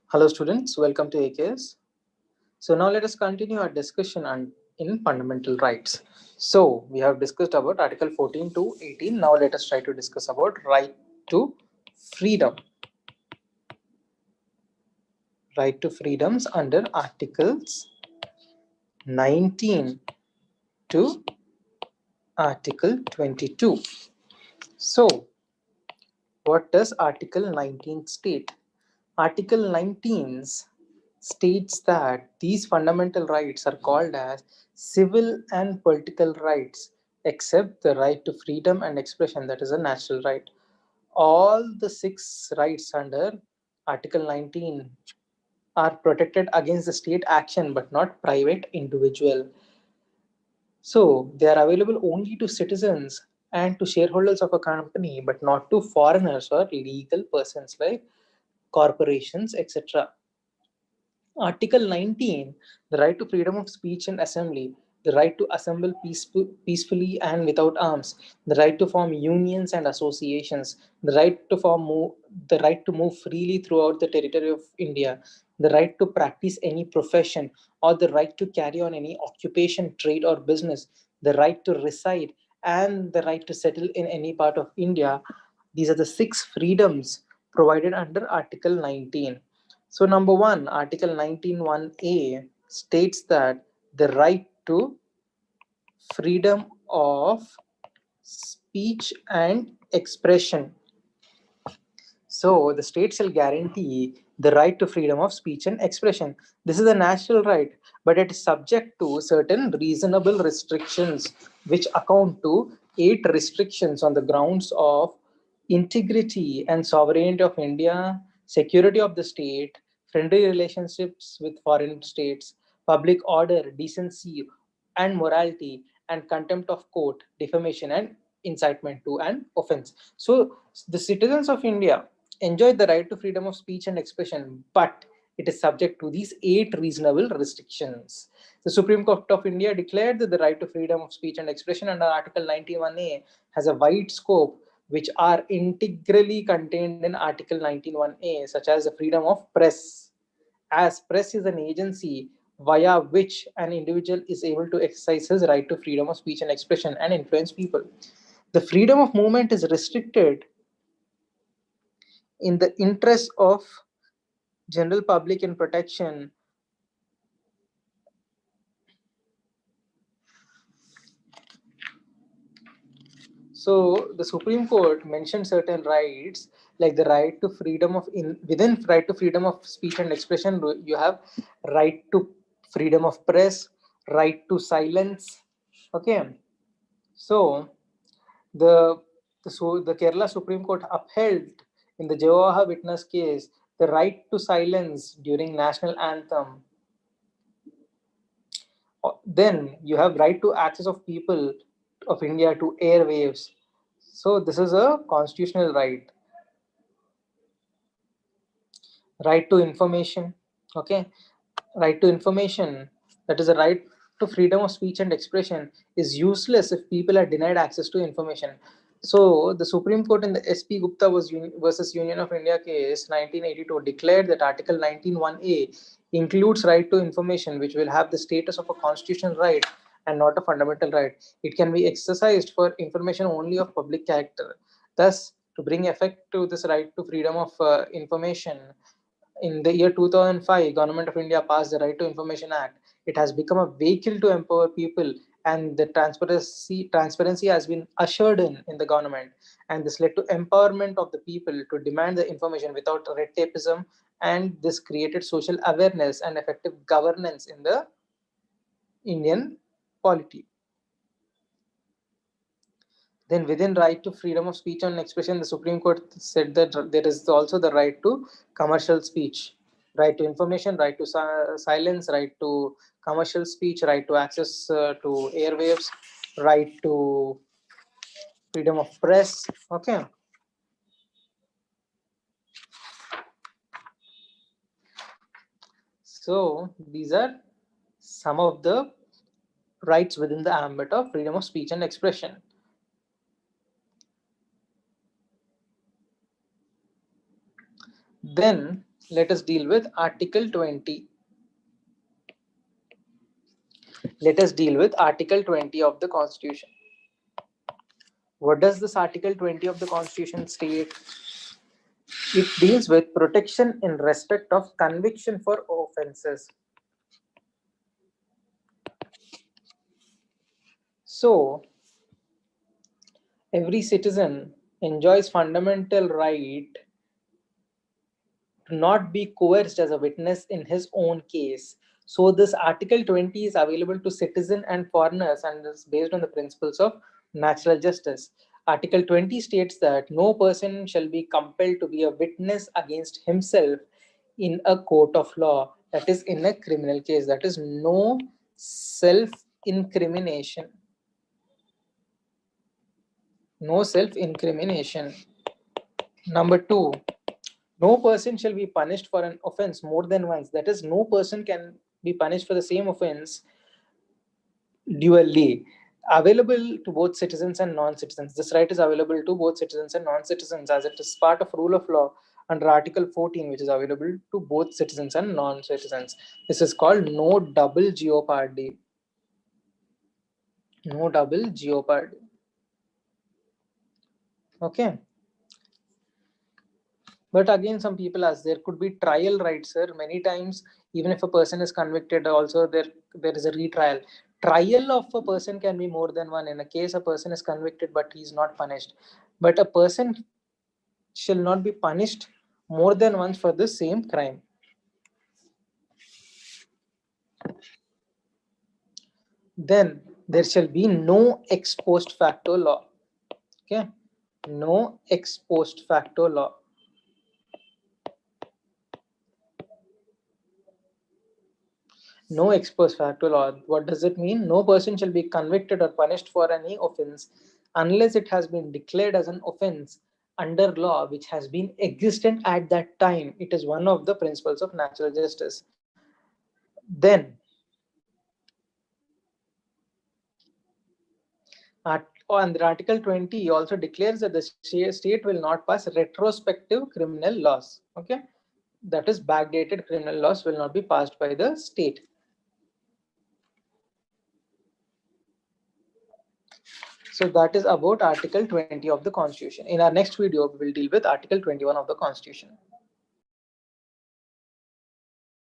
Hello students, welcome to AKS. So now let us continue our discussion in fundamental rights. So we have discussed about Article 14 to 18. Now let us try to discuss about right to freedom. Right to freedoms under Articles 19 to Article 22. So what does Article 19 state? Article 19 states that these fundamental rights are called as civil and political rights, except the right to freedom and expression, that is a natural right. All the six rights under Article 19 are protected against the state action but not private individual. So they are available only to citizens and to shareholders of a company, but not to foreigners or legal persons like corporations, etc. Article 19, the right to freedom of speech and assembly, the right to assemble peacefully and without arms, the right to form unions and associations, the right to move freely throughout the territory of India, the right to practice any profession or the right to carry on any occupation, trade or business, the right to reside and the right to settle in any part of India. These are the six freedoms provided under Article 19. So, number one, Article 19(1)(a) states that the right to freedom of speech and expression. So, the state shall guarantee the right to freedom of speech and expression. This is a natural right, but it is subject to certain reasonable restrictions, which account to 8 restrictions on the grounds of integrity and sovereignty of India, security of the state, friendly relationships with foreign states, public order, decency and morality, and contempt of court, defamation, and incitement to an offense. So, the citizens of India enjoy the right to freedom of speech and expression, but it is subject to these 8 reasonable restrictions. The Supreme Court of India declared that the right to freedom of speech and expression under Article 91A has a wide scope, which are integrally contained in Article 91A, such as the freedom of press, as press is an agency via which an individual is able to exercise his right to freedom of speech and expression and influence people. The freedom of movement is restricted in the interest of general public and protection. So the Supreme Court mentioned certain rights like the right to freedom of within right to freedom of speech and expression. You have right to freedom of press, right to silence. Okay, so the the Kerala Supreme Court upheld in the Jehovah Witness case the right to silence during national anthem. Then you have right to access of people of India to airwaves. So this is a constitutional right. Right to information. Okay, right to information, that is a right to freedom of speech and expression, is useless if people are denied access to information. So the Supreme Court in the SP Gupta versus Union of India case 1982 declared that Article 19(1)(a) includes right to information, which will have the status of a constitutional right and not a fundamental right. It can be exercised for information only of public character. Thus, to bring effect to this right to freedom of information, in the year 2005, Government of India passed the Right to Information Act. It has become a vehicle to empower people, and the transparency has been ushered in the government, and this led to empowerment of the people to demand the information without red tapeism, and this created social awareness and effective governance in the Indian polity. Then, within right to freedom of speech and expression, the Supreme Court said that there is also the right to commercial speech, right to information, right to silence, right to commercial speech, right to access to airwaves, right to freedom of press. Okay. So, these are some of the rights within the ambit of freedom of speech and expression. Then Let us deal with Article 20. Let us deal with Article 20 of the Constitution. What does this Article 20 of the Constitution state? It deals with protection in respect of conviction for offences. So, every citizen enjoys fundamental right to not be coerced as a witness in his own case. So this Article 20 is available to citizen and foreigners and is based on the principles of natural justice. Article 20 states that no person shall be compelled to be a witness against himself in a court of law, that is in a criminal case. That is no self-incrimination. No self-incrimination. Number two, no person shall be punished for an offense more than once. That is, no person can be punished for the same offense dually. Available to both citizens and non-citizens. This right is available to both citizens and non-citizens as it is part of rule of law under Article 14, which is available to both citizens and non-citizens. This is called no double jeopardy. No double jeopardy. Okay. But again, some people ask, there could be trial rights, sir. Many times, even if a person is convicted, also there is a retrial. Trial of a person can be more than one. In a case, a person is convicted, but he is not punished. But a person shall not be punished more than once for the same crime. Then there shall be no ex post facto law. Okay, no ex post facto law. No ex post facto law. What does it mean? No person shall be convicted or punished for any offense unless it has been declared as an offense under law which has been existent at that time. It is one of the principles of natural justice. Then, under Article 20 also declares that the state will not pass retrospective criminal laws. Okay, that is, backdated criminal laws will not be passed by the state. So that is about Article 20 of the Constitution. In our next video, we will deal with Article 21 of the Constitution.